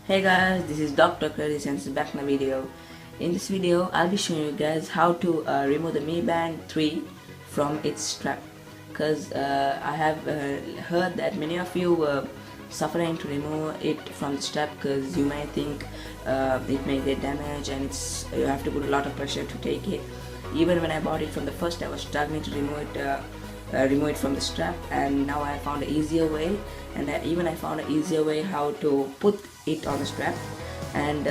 Hey guys, this is Dr. Curtis and this is back my video. In this video, I'll be showing you guys how to remove the Mi Band 3 from its strap. Because I have heard that many of you were suffering to remove it from the strap because you may think it may get damaged and you have to put a lot of pressure to take it. Even when I bought it from the first, I was struggling to remove it from the strap, and now I found an easier way, and I found an easier way how to put it on the strap. And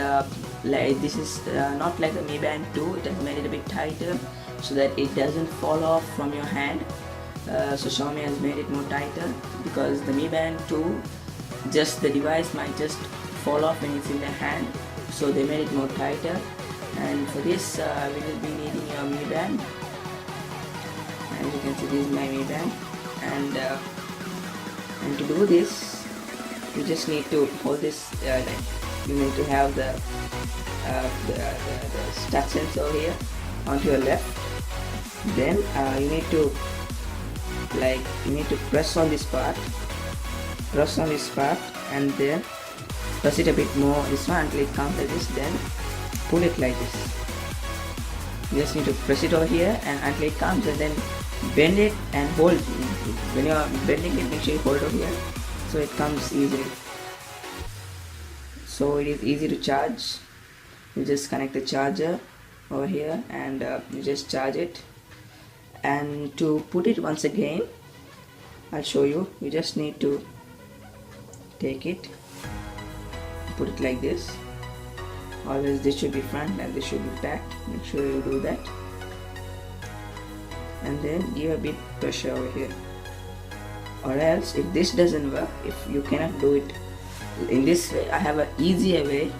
this is not like the Mi Band 2. It has made it a bit tighter so that it doesn't fall off from your hand. So Xiaomi has made it more tighter, because the Mi Band 2, just the device might just fall off when it's in the hand, so they made it more tighter. And for this we will be needing your Mi Band. As you can see, this is my Mi Band, and to do this you just need to hold this, you need to have the touch sensor here onto your left. Then you need to press on this part, and then press it a bit more this one until it comes like this. Then pull it like this. You just need to press it over here and until it comes, and then bend it and hold. When you are bending it, make sure you hold over here so it comes easily. So it is easy to charge. You just connect the charger over here and you just charge it. And to put it once again, I'll show you. You just need to take it, put it like this. Always this should be front and this should be back. Make sure you do that. And then give a bit pressure over here. Or else, if this doesn't work, if you cannot do it in this way, I have an easier way,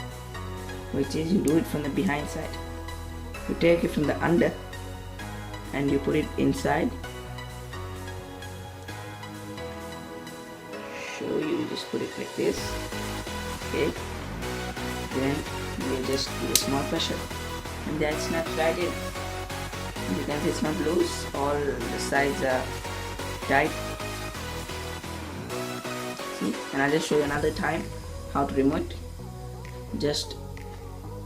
which is you do it from the behind side. You take it from the under and you put it inside. Show you, just put it like this. Okay. Then you just give a small pressure and that snaps right in. You can see it's not loose, all the sides are tight. See? And I'll just show you another time how to remove it. Just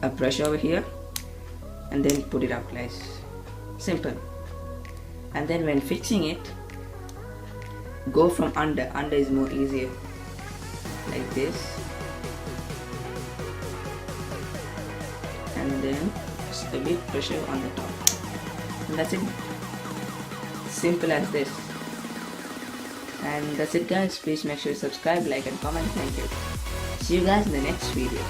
a pressure over here and then put it out, guys. Simple. And then when fixing it, go from under. Under is more easier. Like this. And then just a bit pressure on the top. And that's it. Simple as this. And that's it, guys. Please make sure you subscribe, like and comment. Thank you. See you guys in the next video.